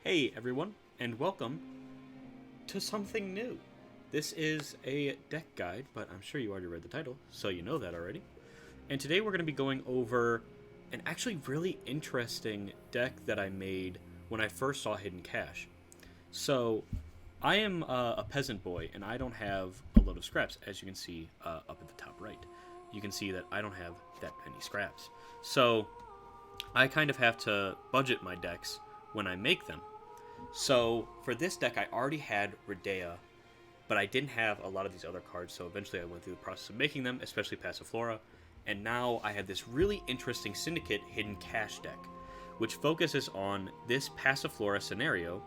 Hey everyone, and welcome to something new. This is a deck guide, but I'm sure you already read the title, so you know that already. And today we're going to be going over an actually really interesting deck that I made when I first saw Hidden Cache. So, I am a peasant boy, and I don't have a load of scraps, as you can see up at the top right. You can see that I don't have that many scraps. So, I kind of have to budget my decks when I make them. So for this deck, I already had Radeyah, but I didn't have a lot of these other cards. So eventually, I went through the process of making them, especially Passiflora, and now I have this really interesting Syndicate Hidden Cache deck, which focuses on this Passiflora scenario,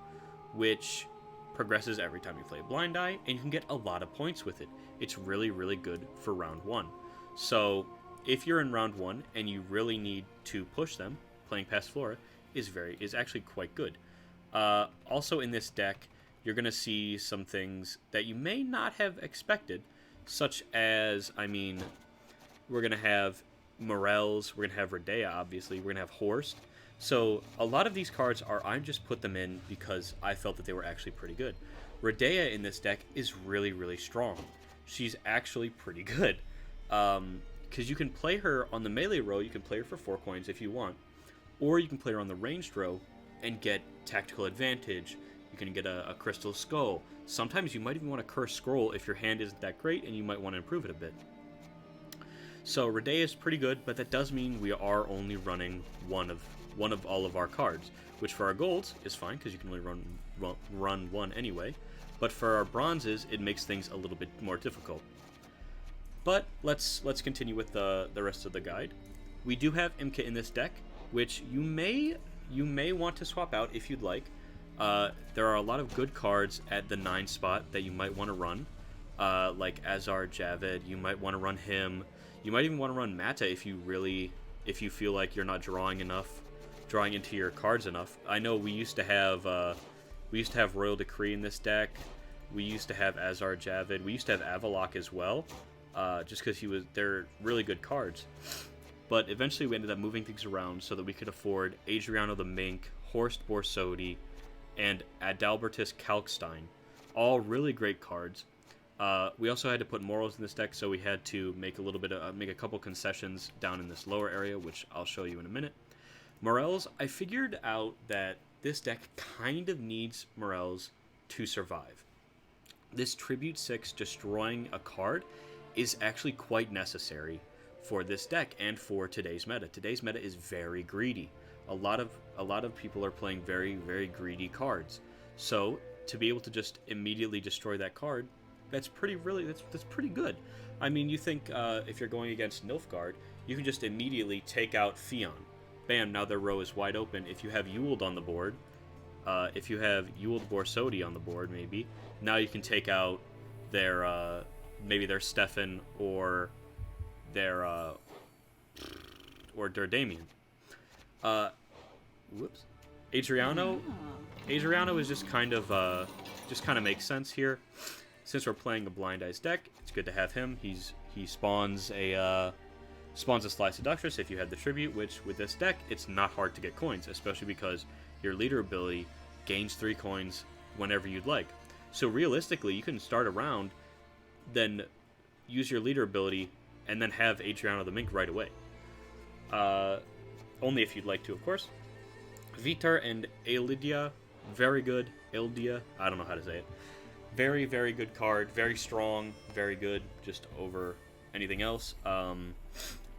which progresses every time you play a Blindeye, and you can get a lot of points with it. It's really, really good for round one. So if you're in round one and you really need to push them, playing Passiflora is actually quite good. Also in this deck, you're going to see some things that you may not have expected, such as, we're going to have Morels, we're going to have Radeyah, obviously, we're going to have Horst. So a lot of these cards I just put them in because I felt that they were actually pretty good. Radeyah in this deck is really, really strong. She's actually pretty good. Because you can play her on the melee row, you can play her for 4 coins if you want, or you can play her on the ranged row and get tactical advantage. You can get a crystal skull. Sometimes you might even want a cursed scroll if your hand isn't that great and you might want to improve it a bit. So Radeyah is pretty good, but that does mean we are only running one of all of our cards, which for our golds is fine because you can only run one anyway. But for our bronzes, it makes things a little bit more difficult. But let's continue with the rest of the guide. We do have Imka in this deck, which you may want to swap out if you'd like. There are a lot of good cards at the 9 spot that you might want to run, like Azar Javed. You might want to run him. You might even want to run Mata if you feel like you're not drawing into your cards enough. I know we used to have Royal Decree in this deck. We used to have Azar Javed. We used to have Avalok as well, just because they're really good cards. But eventually we ended up moving things around so that we could afford Adriano the Mink, Horst Borsodi, and Adalbertus Kalkstein. All really great cards. We also had to put Morals in this deck, so we had to make a couple concessions down in this lower area, which I'll show you in a minute. Morels, I figured out that this deck kind of needs Morels to survive. This Tribute 6 destroying a card is actually quite necessary for this deck and for today's meta. Today's meta is very greedy. A lot of people are playing very, very greedy cards. So to be able to just immediately destroy that card, that's pretty good. I mean, you think if you're going against Nilfgaard, you can just immediately take out Fion. Bam! Now their row is wide open. If you have Ewald on the board, if you have Ewald Borsodi on the board, maybe now you can take out their maybe their Stefan or their Damien. Whoops. Adriano is just kind of makes sense here. Since we're playing a Blindeyes deck, it's good to have him. He spawns a Sly Seductress if you have the tribute, which with this deck it's not hard to get coins, especially because your leader ability gains 3 coins whenever you'd like. So realistically, you can start a round, then use your leader ability, and then have Adriano the Mink right away. Only if you'd like to, of course. Vitar and Aelidia, very good. Eldia, I don't know how to say it. Very, very good card. Very strong. Very good. Just over anything else.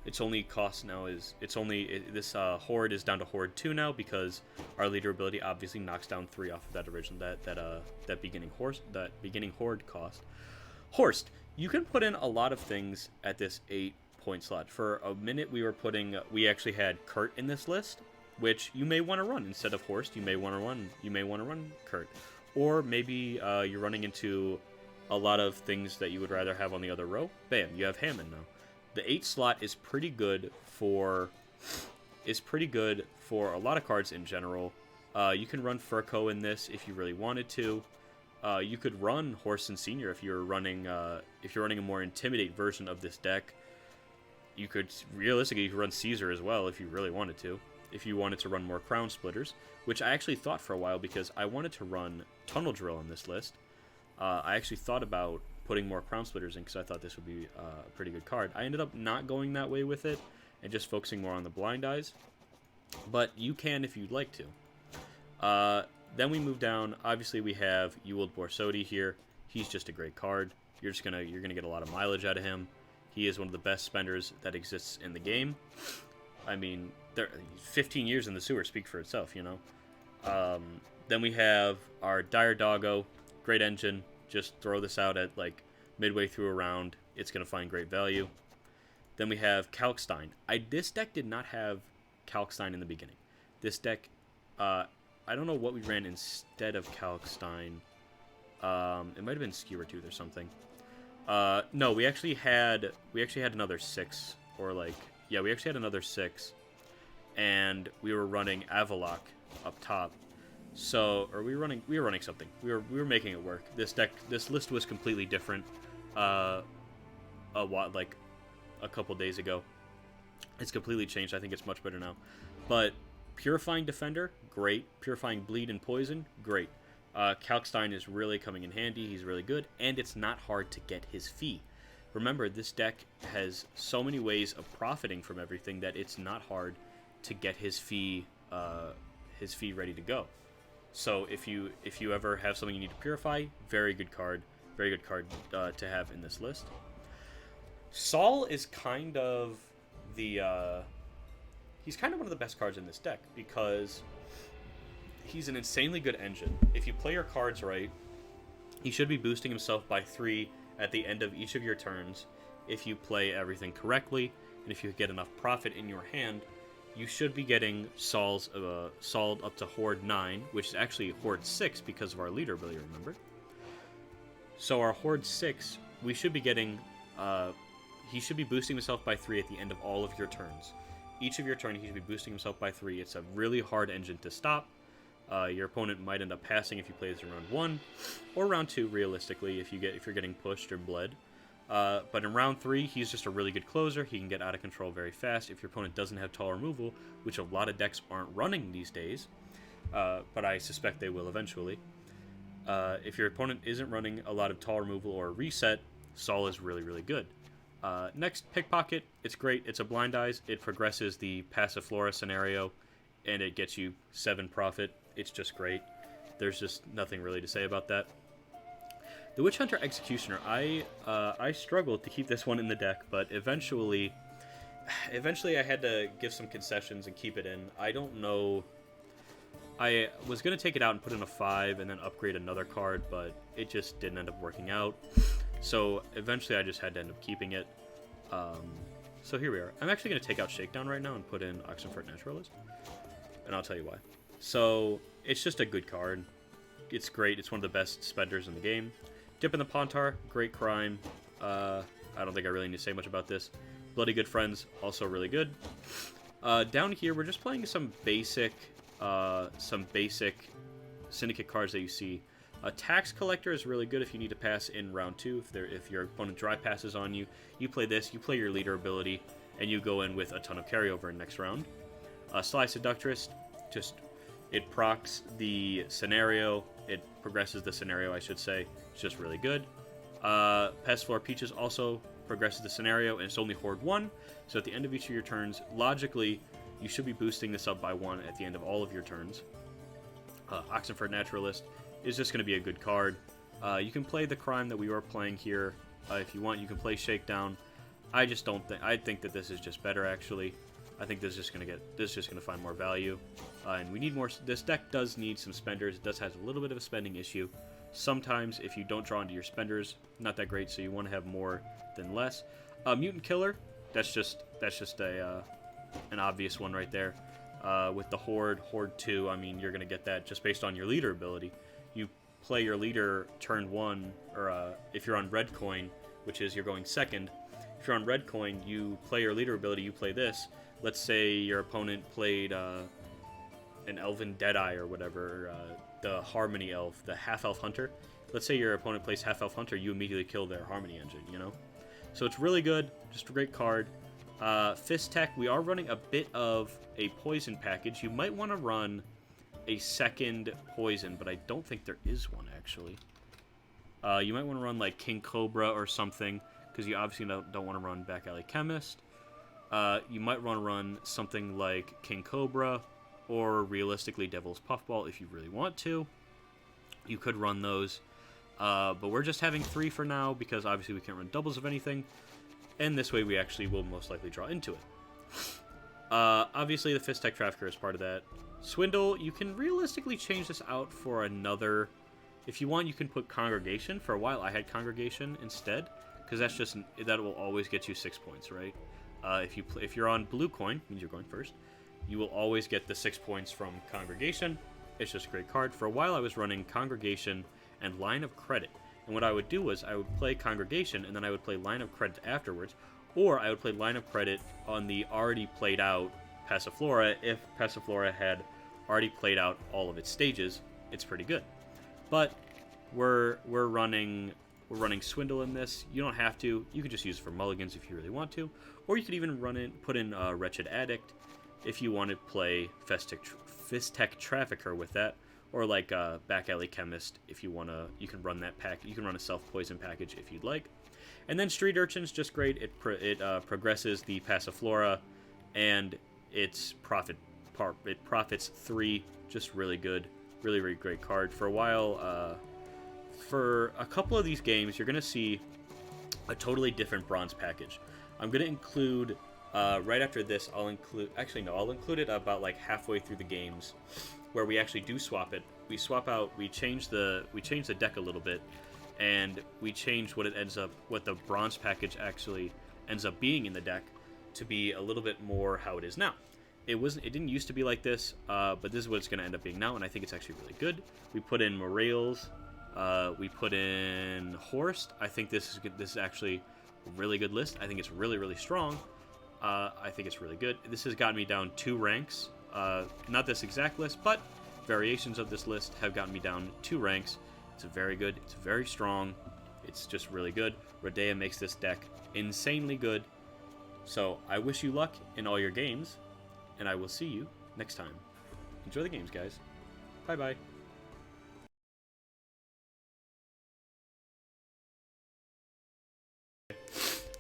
Its only cost now is this Horde is down to Horde 2 now because our leader ability obviously knocks down 3 off of that original that beginning Horde cost. Horst, you can put in a lot of things at this 8-point slot. For a minute, we actually had Kurt in this list, which you may want to run instead of Horst. You may want to run Kurt, or maybe you're running into a lot of things that you would rather have on the other row. Bam, you have Hammond now. The 8 slot is pretty good for a lot of cards in general. You can run Furco in this if you really wanted to. You could run Horst and Senior if you're running a more Intimidate version of this deck. You could run Caesar as well if you really wanted to. if you wanted to run more Crown Splitters, which I actually thought for a while because I wanted to run Tunnel Drill on this list. I actually thought about putting more Crown Splitters in because I thought this would be a pretty good card. I ended up not going that way with it and just focusing more on the Blindeyes, but you can if you'd like to. Then we move down. Obviously, we have Ewald Borsodi here. He's just a great card. You're gonna get a lot of mileage out of him. He is one of the best spenders that exists in the game. I mean, 15 years in the sewer speak for itself, you know. Then we have our Dire Doggo, great engine. Just throw this out at like midway through a round. It's gonna find great value. Then we have Kalkstein. This deck did not have Kalkstein in the beginning. This deck, I don't know what we ran instead of Kalkstein. It might have been Skewer Tooth or something. No, we actually had another 6, or like, yeah, we actually had another 6, and we were running Avalok up top. So, or we were running something. We were making it work. This list was completely different. Like a couple days ago. It's completely changed. I think it's much better now. But Purifying Defender, great. Purifying Bleed and Poison, great. Kalkstein is really coming in handy. He's really good, and it's not hard to get his fee. Remember, this deck has so many ways of profiting from everything that it's not hard to get his fee ready to go. So if you ever have something you need to purify, very good card to have in this list. Saul is kind of he's kind of one of the best cards in this deck because he's an insanely good engine. If you play your cards right, he should be boosting himself by 3 at the end of each of your turns if you play everything correctly, and if you get enough profit in your hand, you should be getting Saul up to Horde 9, which is actually Horde 6 because of our leader ability, remember? So our Horde 6, we should be getting... he should be boosting himself by 3 at the end of all of your turns. Each of your turns, he should be boosting himself by 3. It's a really hard engine to stop. Your opponent might end up passing if you play this in round 1, or round 2, realistically, if you're getting pushed or bled. But in round 3, he's just a really good closer. He can get out of control very fast if your opponent doesn't have tall removal, which a lot of decks aren't running these days, but I suspect they will eventually. If your opponent isn't running a lot of tall removal or reset, Saul is really, really good. Next, Pickpocket. It's great. It's a Blindeyes. It progresses the Passiflora scenario, and it gets you 7 profit. It's just great. There's just nothing really to say about that. The Witch Hunter Executioner. I struggled to keep this one in the deck, but eventually I had to give some concessions and keep it in. I don't know. I was going to take it out and put in a 5 and then upgrade another card, but it just didn't end up working out. So eventually I just had to end up keeping it. So here we are. I'm actually going to take out Shakedown right now and put in Oxenfurt Naturalist. And I'll tell you why. So it's just a good card. It's great. It's one of the best spenders in the game. Dip in the Pontar, great crime. I don't think I really need to say much about this. Bloody Good Friends, also really good. Down here, we're just playing some basic Syndicate cards that you see. Tax Collector is really good if you need to pass in round 2. If your opponent dry passes on you, you play this, you play your leader ability, and you go in with a ton of carryover in next round. Sly Seductress, it procs the scenario. It progresses the scenario, I should say. It's just really good. Passiflora Peaches also progresses the scenario, and it's only Horde 1. So at the end of each of your turns, logically, you should be boosting this up by 1 at the end of all of your turns. Oxenfurt Naturalist is just going to be a good card. You can play the crime that we are playing here. If you want, you can play Shakedown. I just don't think... I think that this is just better, actually. I think this is just going to find more value. And we need more... This deck does need some spenders. It does have a little bit of a spending issue. Sometimes, if you don't draw into your spenders, not that great, so you want to have more than less. Mutant Killer, that's just an obvious one right there. With the Horde 2, I mean, you're going to get that just based on your leader ability. You play your leader turn 1, or if you're on red coin, which is you're going second. If you're on red coin, you play your leader ability, you play this. Let's say your opponent played an Elven Deadeye or whatever, the Harmony Elf, the Half-Elf Hunter. Let's say your opponent plays Half-Elf Hunter, you immediately kill their Harmony engine, you know? So it's really good, just a great card. Fist Tech, we are running a bit of a poison package. You might want to run a second poison, but I don't think there is one, actually. You might want to run, like, King Cobra or something, because you obviously don't want to run Back Alley Chemist. You might want to run something like King Cobra, or realistically Devil's Puffball if you really want to. You could run those. But we're just having 3 for now, because obviously we can't run doubles of anything. And this way we actually will most likely draw into it. Obviously the Fist Tech Trafficker is part of that. Swindle, you can realistically change this out for another... If you want, you can put Congregation. For a while I had Congregation instead, because that's just... that will always get you 6 points, right? If you're on blue coin, means you're going first, you will always get the 6 points from Congregation. It's just a great card. For a while I was running Congregation and Line of Credit. And what I would do was I would play Congregation, and then I would play Line of Credit afterwards. Or I would play Line of Credit on the already played out Passiflora. If Passiflora had already played out all of its stages, it's pretty good. But we're running Swindle in this. You don't have to. You could just use it for mulligans if you really want to. Or you could even put in Wretched Addict if you want to play Fist Tech Trafficker with that. Or like Back Alley Chemist if you want to. You can run that pack. You can run a self-poison package if you'd like. And then Street Urchin's just great. It progresses the Passiflora, and it profits 3. Just really good. Really, really great card. For a while, for a couple of these games, you're going to see a totally different bronze package. I'm going to include, right after this, I'll include it about like halfway through the games, where we actually do swap it. We swap out, we change the deck a little bit, and we change what the bronze package actually ends up being in the deck to be a little bit more how it is now. It didn't used to be like this, but this is what it's going to end up being now, and I think it's actually really good. We put in Morales, we put in Horst. I think this is good. This is actually a really good list. I think it's really, really strong. I think it's really good. This has gotten me down 2 ranks. Not this exact list, but variations of this list have gotten me down 2 ranks. It's very good. It's very strong. It's just really good. Radeyah makes this deck insanely good. So I wish you luck in all your games, and I will see you next time. Enjoy the games, guys. Bye-bye.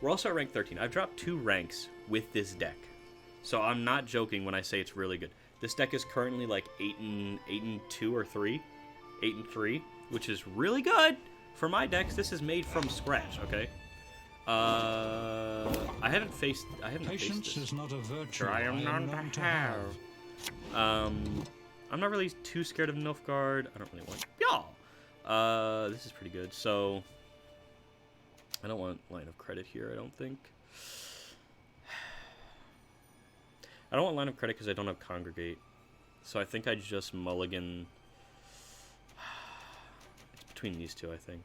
We're also at rank 13. I've dropped 2 ranks with this deck. So I'm not joking when I say it's really good. This deck is currently like 8 and 2 or 3. 8 and 3, which is really good for my decks. This is made from scratch, okay? I haven't faced Patience is not a virtue. I am not to have. I'm not really too scared of Nilfgaard. I don't really want y'all. This is pretty good. So I don't want Line of Credit here, I don't think. I don't want Line of Credit because I don't have Congregate. So I think I just mulligan. It's between these two, I think.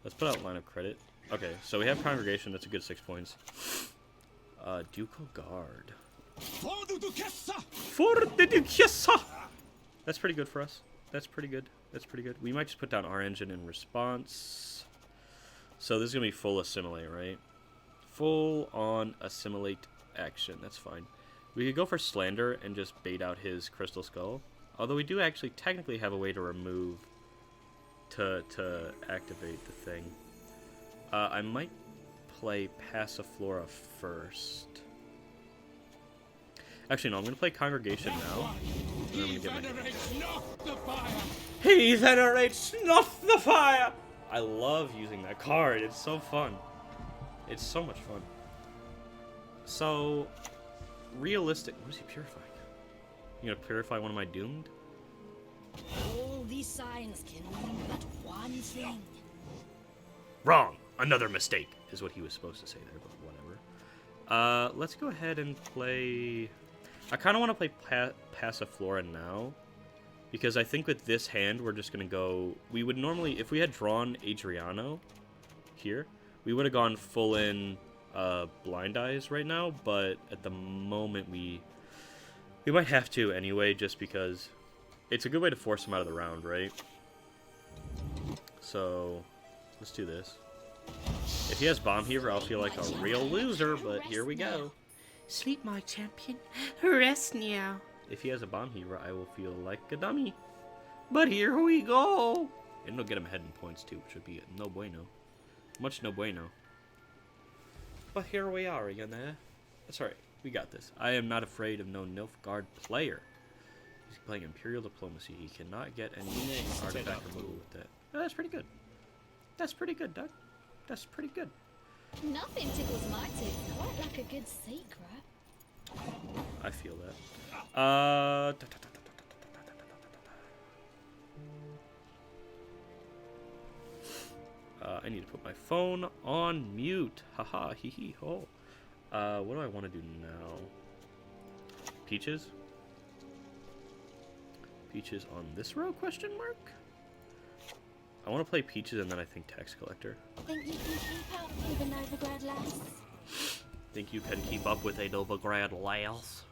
Let's put out Line of Credit. Okay, so we have Congregation. That's a good 6 points. Ducal Guard. For the Duquesa! That's pretty good for us. That's pretty good. That's pretty good. We might just put down our engine in response. So this is going to be full Assimilate, right? Full on Assimilate action. That's fine. We could go for Slander and just bait out his Crystal Skull. Although we do actually technically have a way to remove to activate the thing. I might play Passiflora first. Actually, no, I'm going to play Congregation now. And I'm gonna get He venerates not the fire! I love using that card. It's so fun. It's so much fun. So, realistic... What is he purifying? You gonna purify one of my Doomed? All these signs can mean but one thing. Wrong! Another mistake, is what he was supposed to say there, but whatever. Let's go ahead and play... I kind of want to play Passiflora now, because I think with this hand, we're just going to go... We would normally... If we had drawn Adriano here, we would have gone full in Blindeyes right now, but at the moment we might have to anyway, just because it's a good way to force him out of the round, right? So, let's do this. If he has Bomb Heaver, I'll feel like a real loser, but here we go. Sleep, my champion. Rest now. If he has a Bomb Heaver, I will feel like a dummy. But here we go. And it'll get him ahead in points, too, which would be no bueno. Much no bueno. But here we are again there. That's alright. We got this. I am not afraid of no Nilfgaard player. He's playing Imperial Diplomacy. He cannot get any artifact removal with that. Oh, that's pretty good. That's pretty good, Doug. That's pretty good. Nothing tickles my tooth quite like a good secret. I feel that. I need to put my phone on mute. Haha, hee hee ho. What do I want to do now? Peaches? Peaches on this row, question mark? I want to play Peaches and then I think Tax Collector. Think you can keep up with a Novigrad lass? Think you can keep up with a Novigrad lass?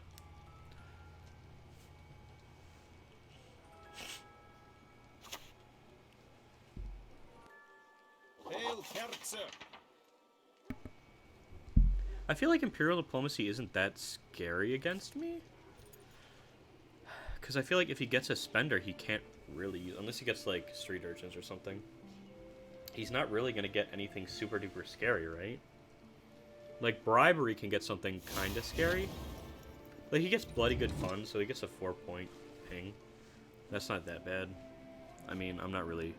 I feel like Imperial Diplomacy isn't that scary against me. Because I feel like if he gets a Spender, he can't really use... Unless he gets, like, Street Urchins or something. He's not really going to get anything super duper scary, right? Like, Bribery can get something kind of scary. Like, he gets Bloody Good Fun, so he gets a 4-point ping. That's not that bad. I mean, I'm not really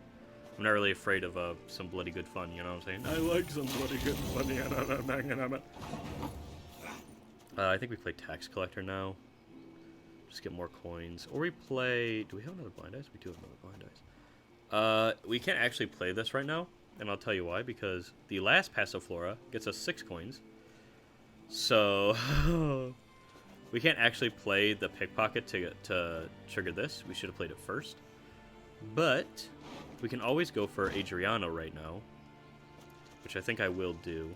afraid of some Bloody Good Fun, you know what I'm saying? I like some Bloody Good Fun. I think we play Tax Collector now. Just get more coins. Or we play... Do we have another Blindeyes? We do have another Blindeyes. We can't actually play this right now. And I'll tell you why. Because the last Passiflora gets us 6 coins. So... we can't actually play the Pickpocket to trigger this. We should have played it first. But... we can always go for Adriano right now. Which I think I will do.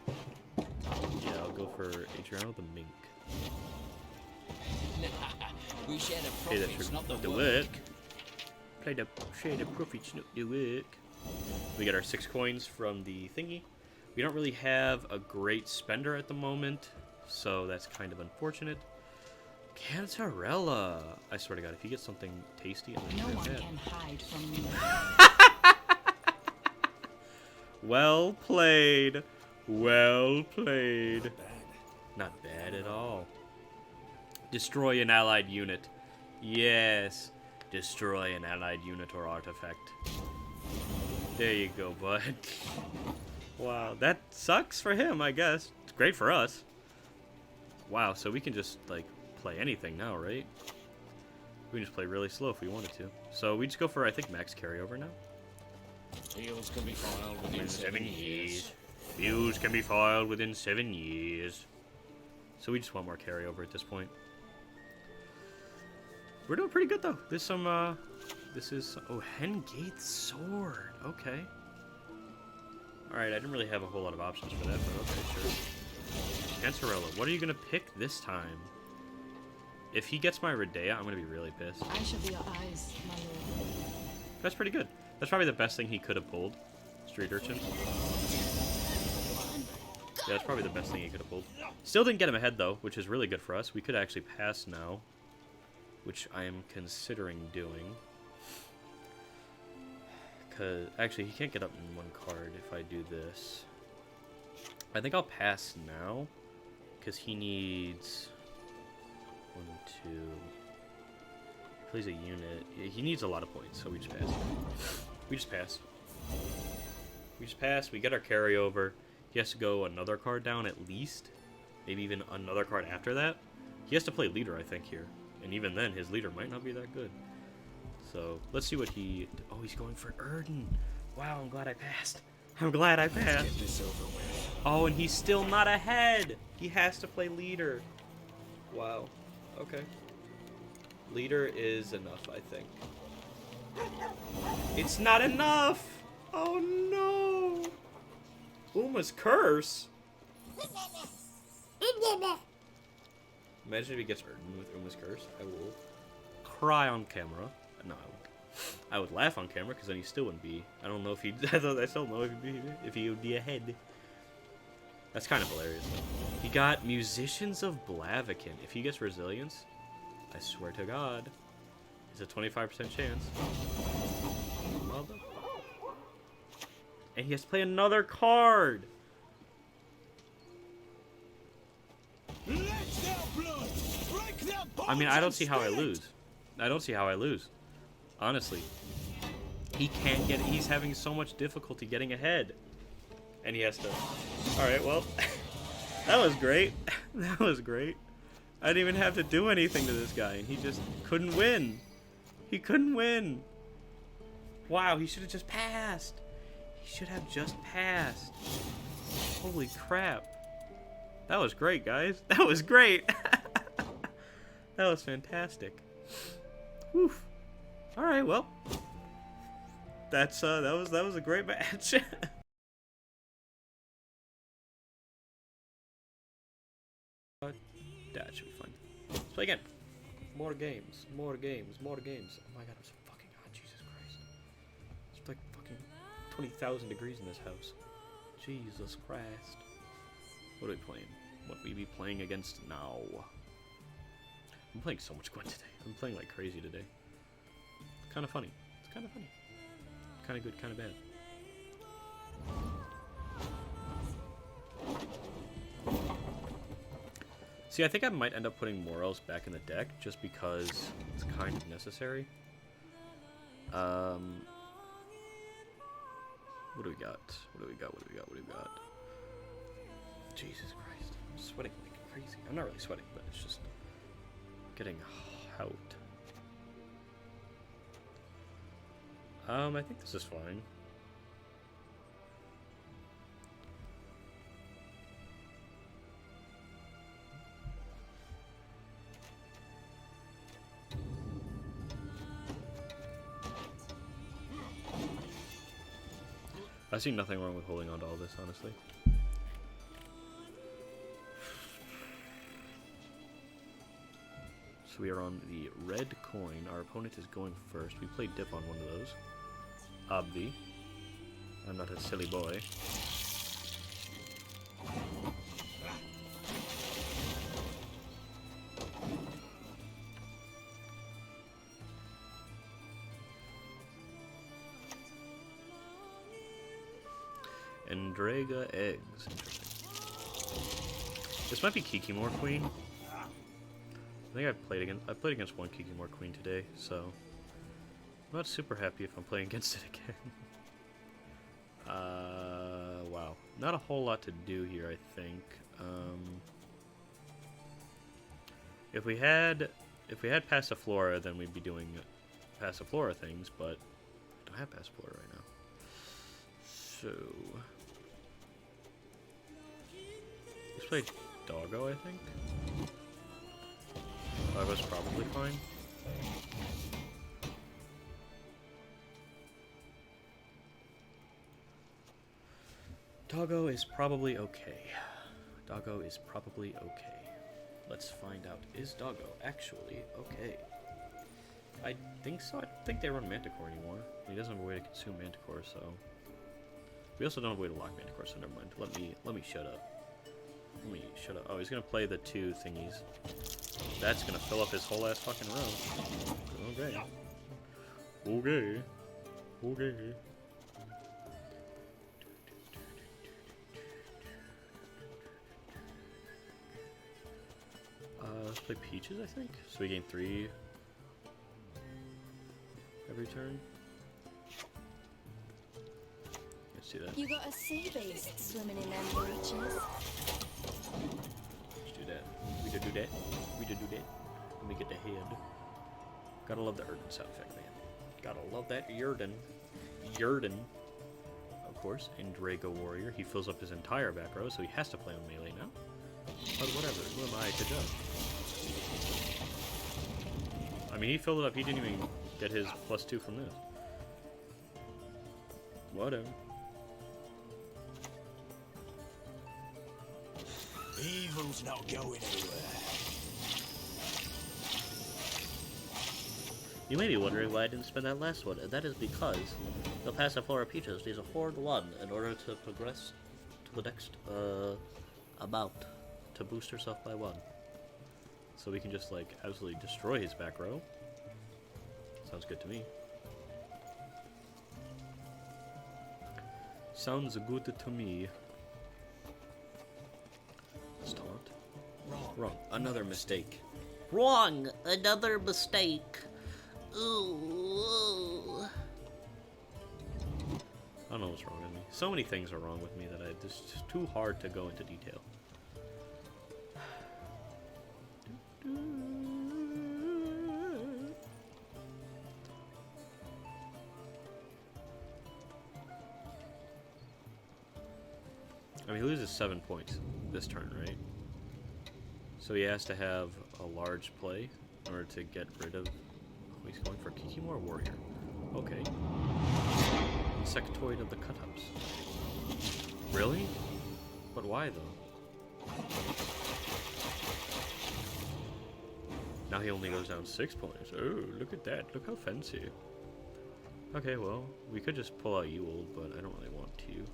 Yeah, I'll go for Adriano the Mink. We share the profits, not the do work. it. Share the profits, not the work. We get our 6 coins from the thingy. We don't really have a great spender at the moment, so that's kind of unfortunate. Cantarella. I swear to God, if you get something tasty, I'm No gonna one be mad. can hide from me. Well played. Well played. Not bad at all. Destroy an allied unit. Yes. Destroy an allied unit or artifact. There you go, bud. Wow, that sucks for him, I guess. It's great for us. Wow, so we can just, like, play anything now, right? We can just play really slow if we wanted to. So we just go for, I think, max carryover now. Deals can be filed within 7 years. Views can be filed within 7 years. So we just want more carryover at this point. We're doing pretty good though. There's some this is Hengate's sword. Okay. Alright, I didn't really have a whole lot of options for that, but okay, sure. Cantarella, what are you gonna pick this time? If he gets my Radeyah, I'm gonna be really pissed. I shall be your eyes, my lord. That's pretty good. That's probably the best thing he could have pulled. Street Urchins. Yeah, that's probably the best thing he could have pulled. Still didn't get him ahead, though, which is really good for us. We could actually pass now, which I am considering doing. Because, actually, he can't get up in 1 card if I do this. I think I'll pass now, because he needs 1, 2... He plays a unit. He needs a lot of points, so we just pass. We just pass. We just pass. We get our carryover. He has to go another card down at least. Maybe even another card after that. He has to play leader, I think, here. And even then, his leader might not be that good. So, let's see what he... Oh, he's going for Erden. Wow, I'm glad I passed. I'm glad I passed. Get this over with. Oh, and he's still not ahead. He has to play leader. Wow. Okay. Leader is enough, I think. It's not enough! Oh no! Uma's curse? Imagine if he gets Erden with Uma's curse. I will cry on camera. No, I won't. I would laugh on camera because then he still wouldn't be. I don't know if he. I still don't know if he would be ahead. That's kind of hilarious. Though. He got Musicians of Blaviken. If he gets Resilience, I swear to God, it's a 25% chance. Well done. And he has to play another card. I mean, I don't see how I lose. I don't see how I lose. Honestly. He can't get... He's having so much difficulty getting ahead. And he has to... Alright, well... that was great. That was great. I didn't even have to do anything to this guy. And he just couldn't win. He couldn't win. Wow, he should have just passed. He should have just passed. Holy crap. That was great, guys. That was great. That was fantastic. Whew. All right, well, that's that was a great match. That should be fun. Let's play again. More games, more games, more games. Oh my God, I'm so fucking hot. Jesus Christ. It's like fucking 20,000 degrees in this house. Jesus Christ. What are we playing? What we be playing against now? I'm playing so much Gwent today. I'm playing like crazy today. It's kind of funny. It's kind of funny. Kind of good, kind of bad. See, I think I might end up putting Morels back in the deck just because it's kind of necessary. What do we got? What do we got? What do we got? What do we got? Jesus Christ. I'm sweating like crazy. I'm not really sweating, but it's just getting hot. I think this is fine. I see nothing wrong with holding on to all this, honestly. So we are on the red coin. Our opponent is going first. We played dip on one of those. Obvi. I'm not a silly boy. And Radeyah eggs. Interesting. This might be Kikimor Queen. I think I played against one Kikimor Queen today, so I'm not super happy if I'm playing against it again. Wow. Not a whole lot to do here, I think. If we had Passiflora, then we'd be doing Passiflora things, but I don't have Passiflora right now. So let's play Doggo, I think. Doggo's probably fine. Doggo is probably okay. Doggo is probably okay. Let's find out. Is Doggo actually okay? I think so. I don't think they run Manticore anymore. He doesn't have a way to consume Manticore, so... We also don't have a way to lock Manticore, so never mind. Let me shut up. Let me shut up. Oh, he's gonna play the two thingies. That's gonna fill up his whole ass fucking row. Okay. Okay. Okay. Let's play Peaches, I think. So we gain 3 every turn. Let's do that. You got a sea beast swimming in them breeches. Let's do that. We did do that. We did do that. Let me get the head. Gotta love the Erden sound effect, man. Gotta love that Yerden. Yerden. Of course. And Drago Warrior. He fills up his entire back row, so he has to play on melee now. But whatever. Who am I to judge? I mean, he filled it up. He didn't even get his +2 from this. Whatever. Evil's not going anywhere. You may be wondering why I didn't spend that last one, and that is because the Passiflora Peaches needs a horde 1 in order to progress to the next amount, to boost herself by 1. So we can just, like, absolutely destroy his back row. Sounds good to me. Sounds good to me. Let's taunt. Wrong. Another mistake. Wrong! Another mistake. Ooh. I don't know what's wrong with me. So many things are wrong with me that it's just too hard to go into detail. I mean, he loses 7 points this turn, right? So he has to have a large play in order to get rid of... Oh, he's going for Kikimor Warrior. Okay. Insectoid of the cut-ups. Really? But why, though? Now he only goes down 6 points. Oh, look at that. Look how fancy. Okay, well, we could just pull out Ewald, but I don't really want to.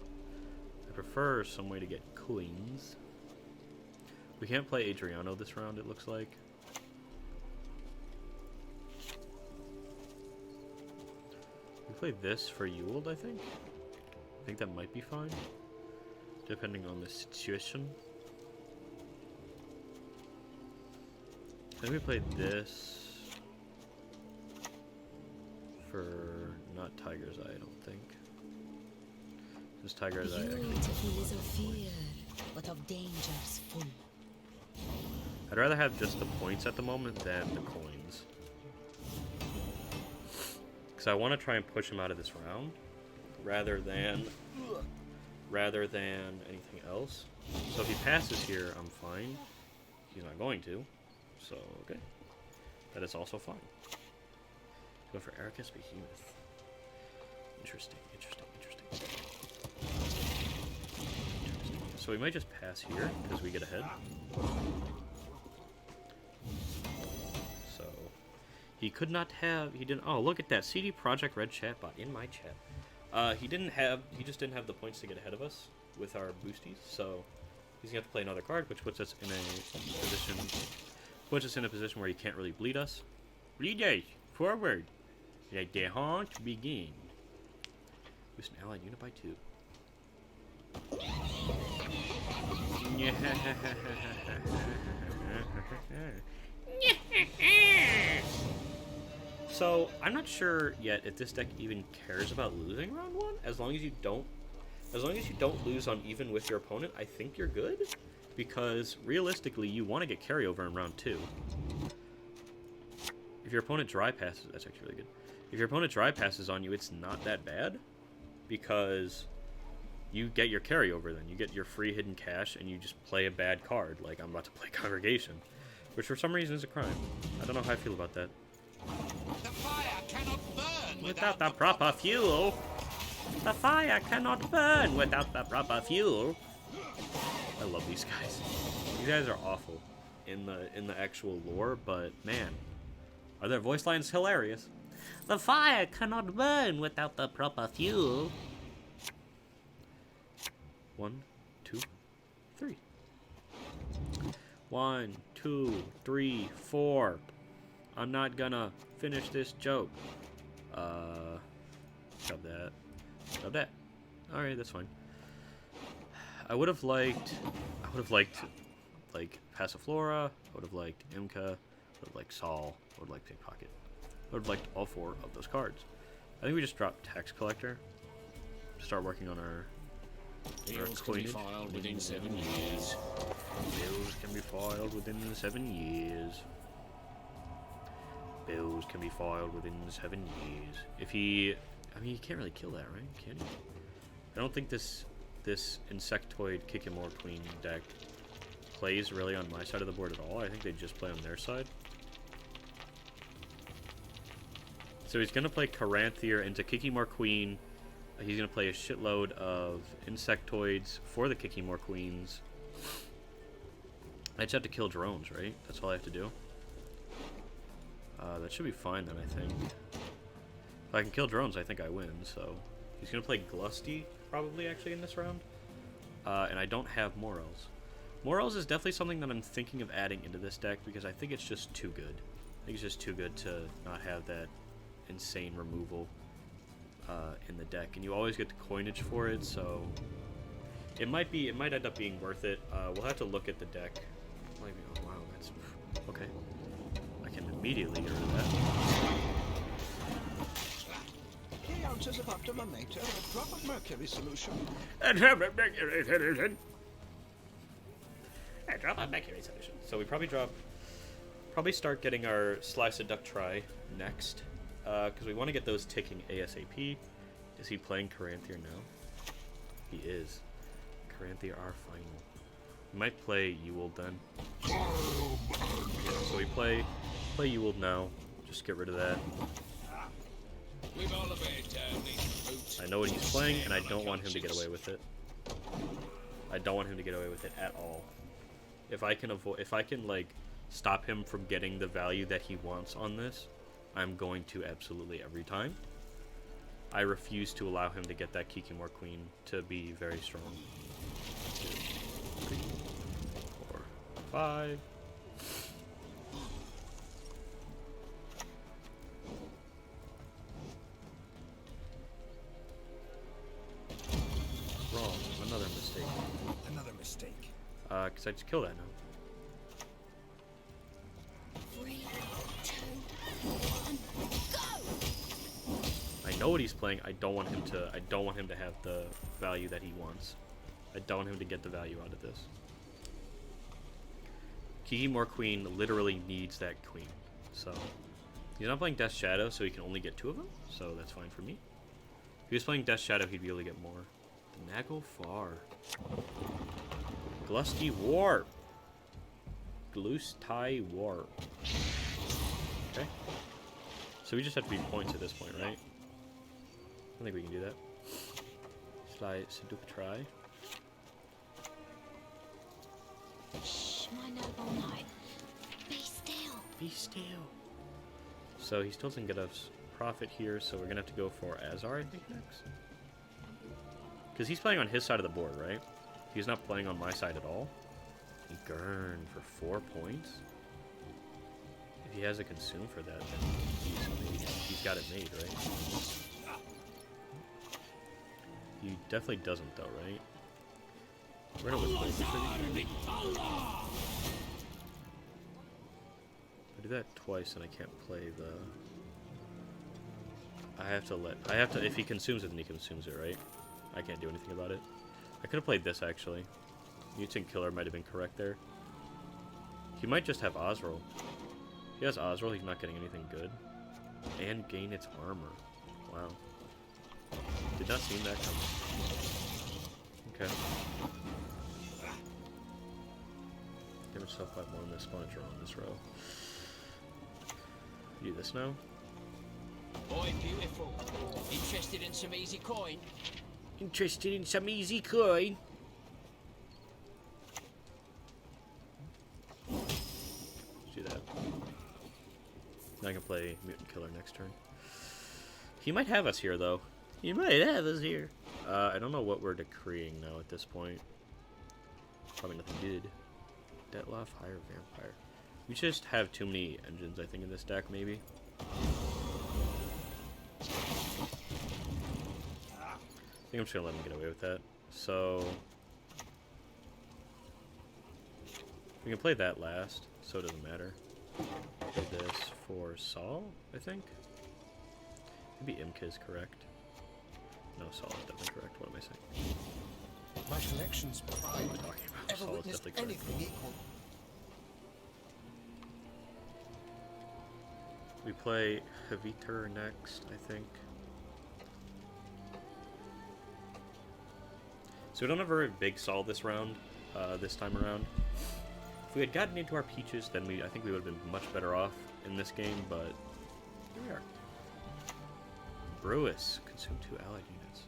I prefer some way to get coins. We can't play Adriano this round, it looks like. We play this for Ewald, I think. I think that might be fine, depending on the situation. Then we play this for not Tiger's Eye, I don't think. This Tiger's Eye actually. Beautiful is of fear, but of dangers full. I'd rather have just the points at the moment than the coins. Because I want to try and push him out of this round rather than anything else. So if he passes here, I'm fine. He's not going to. So, okay. That is also fine. Go for Ericus Behemoth. Interesting. So we might just pass here because we get ahead. So he could not have. He didn't. Oh, look at that CD Projekt Red chatbot in my chat. He just didn't have the points to get ahead of us with our boosties. So he's gonna have to play another card, which puts us in a position. Puts us in a position where he can't really bleed us. Blindeyes, forward. Let the hunt begin. Boost an allied unit by 2. So I'm not sure yet if this deck even cares about losing round 1. As long as you don't lose on even with your opponent, I think you're good. Because realistically, you want to get carryover in round 2. If your opponent dry passes, that's actually really good. If your opponent dry passes on you, it's not that bad. Because you get your carryover then. You get your free hidden cash and you just play a bad card. Like I'm about to play Congregation. Which for some reason is a crime. I don't know how I feel about that. The fire cannot burn Without the proper fuel. The fire cannot burn without the proper fuel. I love these guys. These guys are awful in the actual lore, but man, are their voice lines hilarious. The fire cannot burn without the proper fuel. 1, 2, 3. 1, 2, 3, 4. I'm not gonna finish this joke. Shove that. Shove that. Alright, that's fine. I would have liked, like, Passiflora. I would have liked Imka. I would have liked Saul. I would have liked Pickpocket. I would have liked all 4 of those cards. I think we just dropped Tax Collector. Start working on our Deals can be filed within 7 years. Bills can be filed within 7 years. Bills can be filed within 7 years. If he... I mean, you can't really kill that, right? Can you? I don't think this Insectoid Kikimor Queen deck plays really on my side of the board at all. I think they just play on their side. So he's going to play Caranthier into Kikimor Queen. He's going to play a shitload of Insectoids for the Kikimor Queens. I just have to kill drones, right? That's all I have to do. That should be fine then, I think. If I can kill drones, I think I win, so... He's gonna play Glusty, probably, actually, in this round. And I don't have Morels. Morels is definitely something that I'm thinking of adding into this deck, because I think it's just too good. I think it's just too good to not have that insane removal in the deck. And you always get the coinage for it, so... It might end up being worth it. We'll have to look at the deck. Oh, wow, that's... Okay. I can immediately get rid of that. Ounces of optimum mater, a drop of mercury solution. A drop of mercury solution. A drop of mercury solution. So we probably start getting our Slice of Duck Try next, because we want to get those ticking ASAP. Is he playing Caranthier now? He is. Caranthier our final. We might play Ewald then. Yeah, so we play Ewald now. Just get rid of that. I know what he's playing, and I don't want him to get away with it. I don't want him to get away with it at all. If I can like stop him from getting the value that he wants on this, I'm going to absolutely every time. I refuse to allow him to get that Kikimor Queen to be very strong. 2, 3, 4, 5. Wrong. Another mistake. Another mistake. Because I just kill that now. 3, 2, 1, go! I know what he's playing. I don't want him to have the value that he wants. I don't want him to get the value out of this. Kikimor Queen literally needs that queen. So he's not playing Death Shadow, so he can only get 2 of them. So that's fine for me. If he was playing Death Shadow, he'd be able to get more. The Naglfar. Glusty Warp. Glusty Warp. Okay. So we just have to be points at this point, right? I think we can do that. Slice of Duck Try. Shh, my noble knight. Be still. Be still. So he still doesn't get us profit here, so we're gonna have to go for Azar, I think, next. Because he's playing on his side of the board, right? He's not playing on my side at all. Gurn for 4 points. If he has a consume for that, then he's got it made, right? He definitely doesn't, though, right? We're gonna withhold this. I do that twice, and I can't play the. If he consumes it, then he consumes it, right? I can't do anything about it. I could have played this, actually. Mutant Killer might have been correct there. He might just have Osril. If he has Osril, he's not getting anything good. And gain its armor. Wow. Did not see that coming. Okay. Damage self by 1, this one, draw on this row. Do this now? Boy, beautiful. Interested in some easy coin? Interested in some easy coin? Let's do that. Now I can play Mutant Killer next turn. He might have us here, though. He might have us here. I don't know what we're decreeing now at this point. Probably nothing good. Detloff, Higher Vampire. We just have too many engines, I think, in this deck, maybe. I think I'm just gonna let him get away with that. So we can play that last, so it doesn't matter. Play this for Saul, I think. Maybe Imka is correct. No, Saul is definitely correct. What am I saying? My collection's pride. What am I talking about? Ever Saul is witnessed definitely correct. anything equal? We play Haviter next, I think. So we don't have a very big Saul this round, this time around. If we had gotten into our Peaches, then I think we would have been much better off in this game, but here we are. Brewis, consume 2 allied units.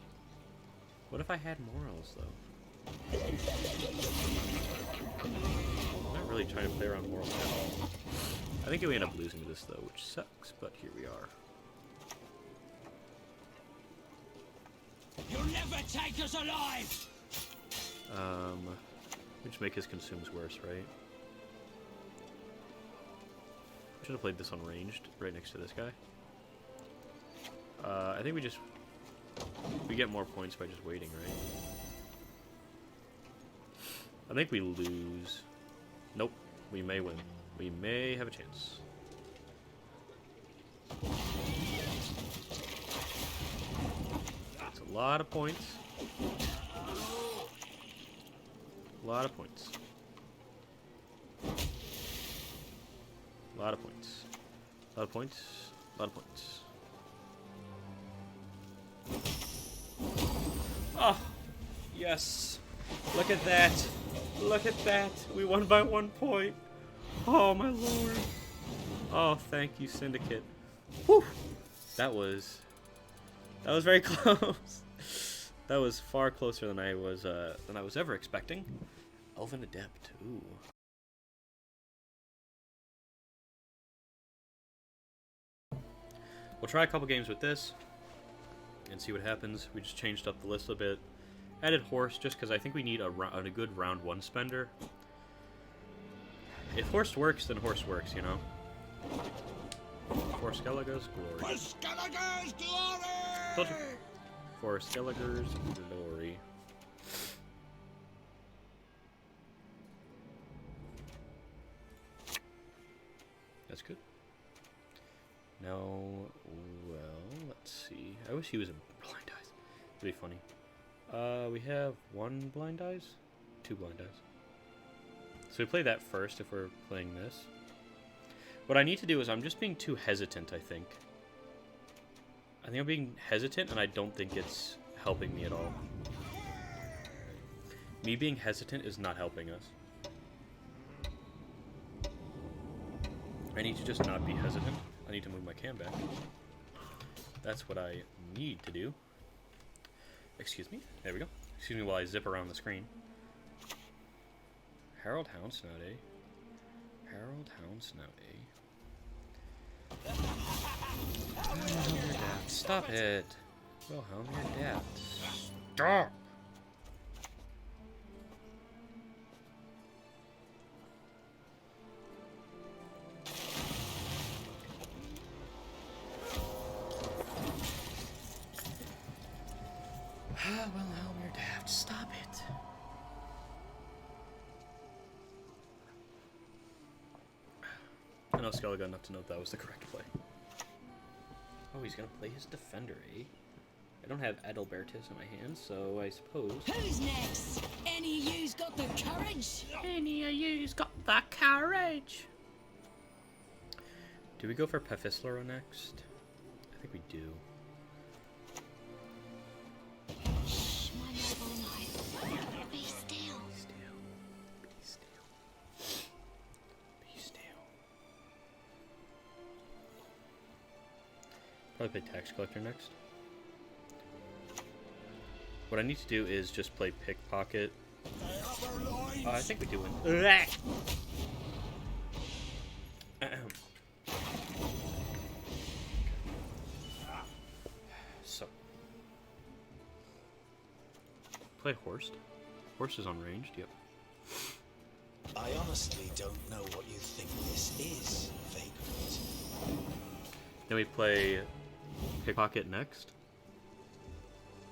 What if I had Morals, though? I'm not really trying to play around Morals at all. I think we end up losing this though, which sucks, but here we are. You'll never take us alive! We just make his consumes worse, right? Should have played this on ranged, right next to this guy. I think we get more points by just waiting, right? I think we lose. Nope, we may win. We may have a chance. That's a lot of points. A lot of points. A lot of points. A lot of points. A lot of points. Oh, yes. Look at that. Look at that. We won by 1 point. Oh, my lord. Oh, thank you, Syndicate. Whew. That was very close. That was far closer than I was ever expecting. Elven Adept. Ooh. We'll try a couple games with this and see what happens. We just changed up the list a bit. Added Horse just because I think we need a good round 1 spender. If Horse works, then Horse works, you know? For Skellige's glory. For Skellige's glory! Told you. For Skellige's glory. That's good. Now, well, let's see. I wish he was in Blindeyes. It'd be funny. We have 1 Blindeyes? 2 Blindeyes. So we play that first if we're playing this. What I need to do is I'm just being too hesitant, I think. I think I'm being hesitant, and I don't think it's helping me at all. Me being hesitant is not helping us. I need to just not be hesitant. I need to move my cam back. That's what I need to do. Excuse me. There we go. Excuse me while I zip around the screen. Harold Houndsnout, eh? Harold Houndsnout, eh? Wilhelm your dad. Stop it. Wilhelm your dad. Stop! Wilhelm your dad. Stop it. I know Skellige enough to know that was the correct play. Oh, he's gonna play his defender, eh? I don't have Adalbertus in my hand, so I suppose... Who's next? Any of you's got the courage? Any of you's got the courage? Do we go for Passiflora next? I think we do. Shh, my noble knight. Be still. Be still. Be still. Be still. Probably play Tax Collector next. What I need to do is just play Pickpocket. I think we do win. So. Play Horse. Horse is unranged, yep. I honestly don't know what you think this is, Vagrant. Then we play Pickpocket next.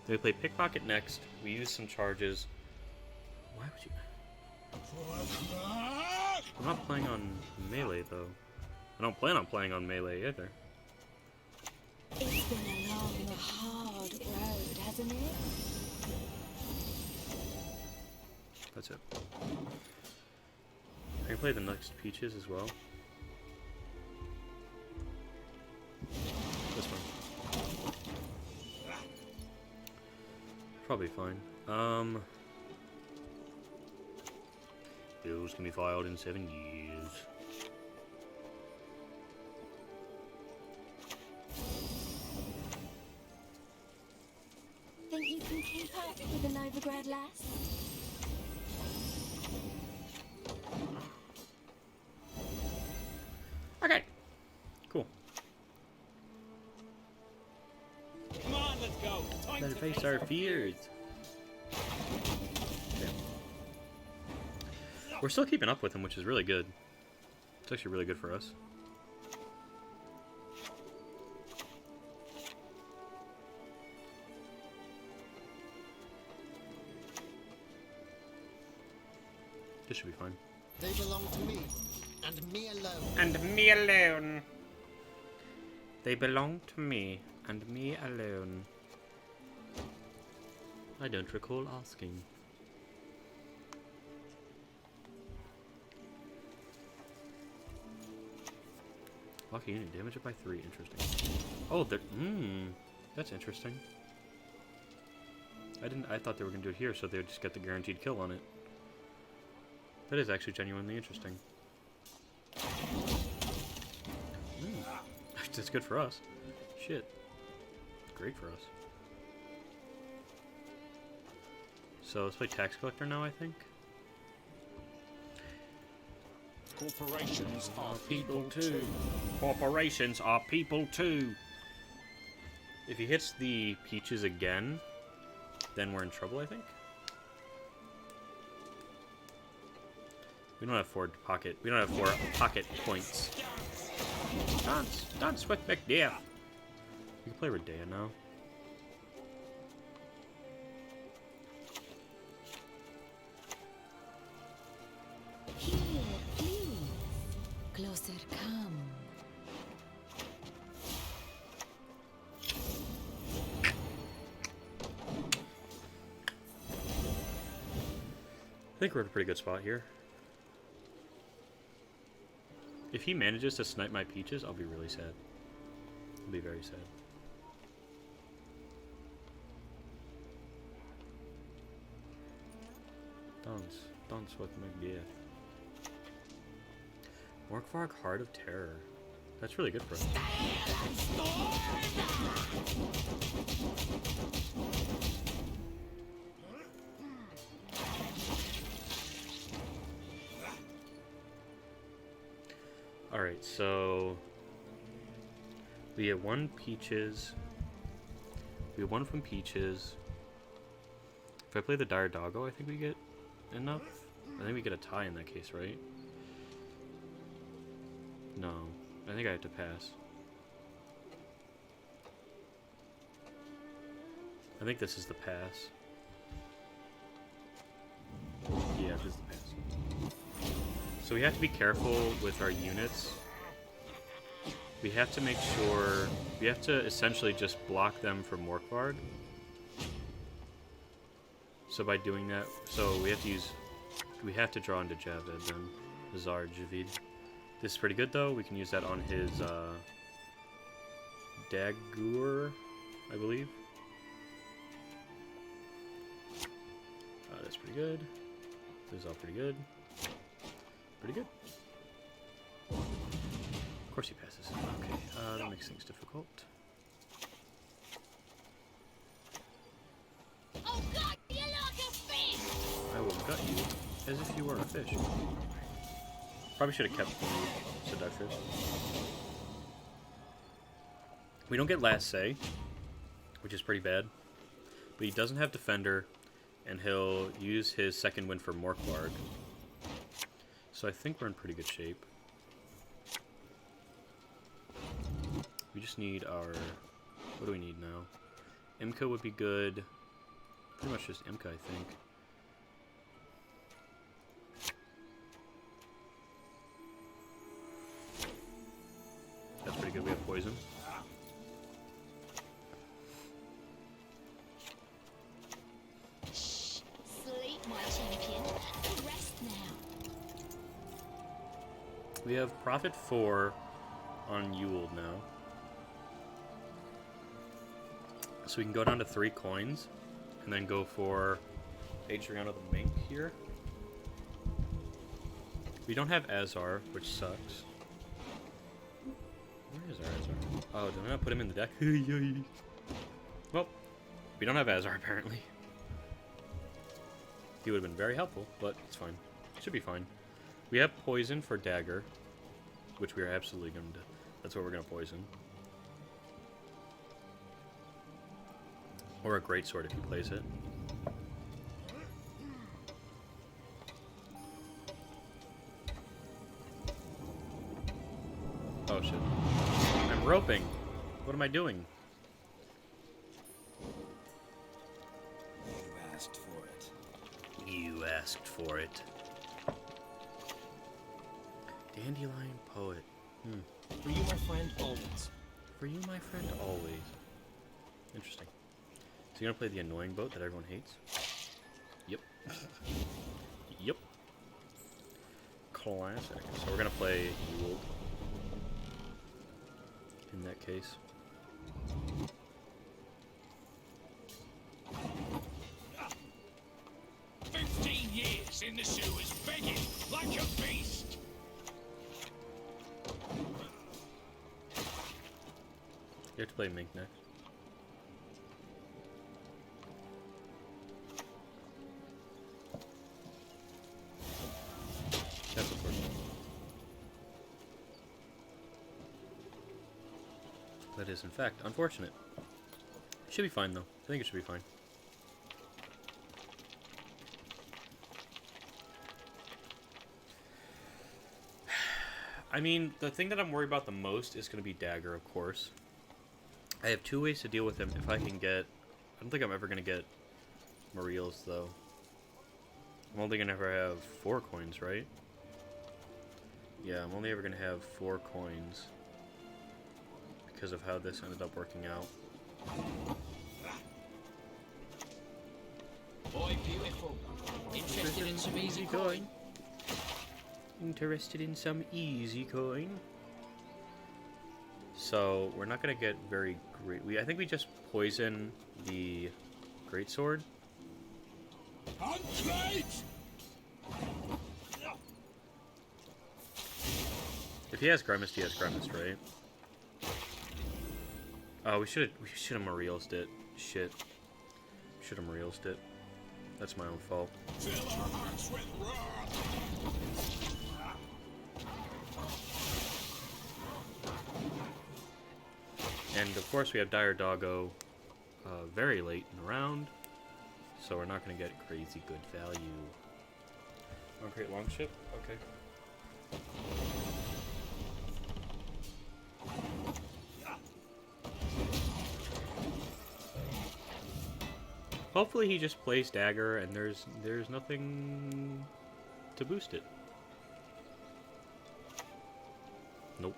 Then we play Pickpocket next. We use some charges. Why would you... I'm not playing on melee, though. I don't plan on playing on melee, either. It's been a long, hard road, hasn't it? That's it. I can play the next Peaches as well. This one. Probably fine. Bills can be filed in 7 years. Think you can keep up with an overgrad lass? Okay. Let us face our fears. Okay. We're still keeping up with him, which is really good. It's actually really good for us. This should be fine. They belong to me, and me alone. And me alone. They belong to me, and me alone. I don't recall asking. Lucky unit, damage it by 3, interesting. Oh, they're, that's interesting. I thought they were gonna do it here, so they would just get the guaranteed kill on it. That is actually genuinely interesting. That's good for us. Shit. Great for us. So let's play Tax Collector now, I think. Corporations are people too. Corporations are people too. If he hits the peaches again, then we're in trouble, I think. We don't have 4 pocket. We don't have 4 pocket points. Dance with McDeath. We can play Radeyah now. Here, please. Closer come. I think we're in a pretty good spot here. If he manages to snipe my peaches, I'll be really sad. I'll be very sad. Dance with McDeath. Morkvarg, Heart of Terror. That's really good for us. Alright, so we get 1 peaches. We get 1 from peaches. If I play the Dire Doggo, I think we get enough. I think we get a tie in that case, right? No, I think I have to pass. I think this is the pass. Yeah, this is the pass. So we have to be careful with our units. We have to make sure... We have to essentially just block them from Morkvarg. So by doing that... So we have to use... We have to draw into Javed then. Zar Javid. This is pretty good though. We can use that on his Dagur, I believe. That's pretty good. This is all pretty good. Pretty good. Of course he passes. Okay, that makes things difficult. Oh God, you like a fish! I will gut you as if you were a fish. Probably should have kept the Seductress. We don't get Last Say, which is pretty bad. But he doesn't have Defender, and he'll use his second win for Morkvarg. So I think we're in pretty good shape. We just need our... What do we need now? Imka would be good. Pretty much just Imka, I think. That's pretty good. We have poison. Sleep, my champion. Rest now. We have Profit 4 on Yule now. So we can go down to 3 coins and then go for Adriano the Mink here. We don't have Azar, which sucks. Where is our Azar? Oh, did I not put him in the deck? Well, we don't have Azar apparently. He would have been very helpful, but it's fine. Should be fine. We have Poison for Dagger, which we are absolutely going to... That's what we're going to poison. Or a greatsword if he plays it. Oh shit. I'm roping. What am I doing? You asked for it. You asked for it. Dandelion poet. For you, my friend, always. For you, my friend, always. Interesting. So you're gonna play the annoying boat that everyone hates? Yep. Yep. Classic. So we're gonna play Yule. In that case. 15 years in the sewers, begging like a beast. You have to play Mink next. That's unfortunate. That is, in fact, unfortunate. Should be fine, though. I think it should be fine. I mean, the thing that I'm worried about the most is going to be Dagger, of course. I have two ways to deal with him if I can get... I don't think I'm ever going to get Mariels, though. I'm only going to ever have 4 coins, right? Yeah, I'm only ever going to have 4 coins. Because of how this ended up working out. Boy, beautiful. Interested in some easy coin? Interested in some easy coin? So, we're not going to get very great... I think we just poison the greatsword. If he has Grimace, he has Grimace, right? Oh, we should have Mariels'd it. Shit. Should have Mariels'd it. That's my own fault. And of course we have Dire Doggo very late in the round, so we're not going to get crazy good value. Want to create Longship? Okay. Hopefully he just plays Dagger and there's nothing to boost it. Nope.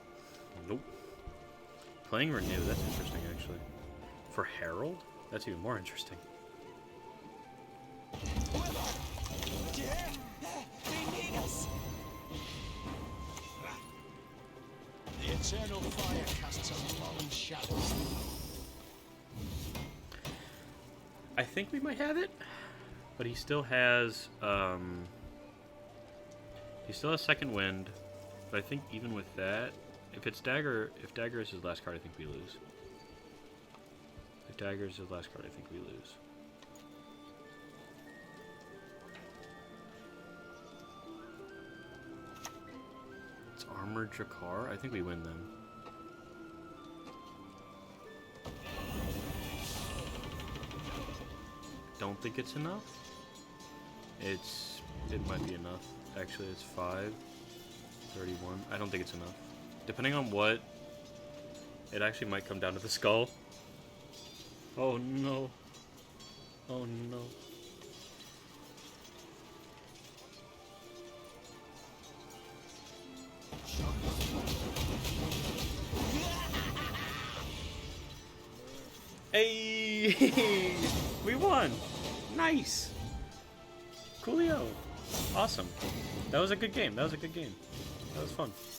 Nope. Playing Renew, that's interesting actually. For Herald? That's even more interesting. The eternal fire casts a long shadow. I think we might have it, but he still has Second Wind. But I think even with that, if Dagger is his last card, I think we lose. If Dagger is his last card, I think we lose. It's Armored Drakkar. I think we win then. Don't think it's enough. It might be enough. Actually, it's 5, 31. I don't think it's enough. Depending on what, it actually might come down to the skull. Oh no. Oh no. Hey! We won! Nice! Coolio! Awesome. That was a good game. That was a good game. That was fun.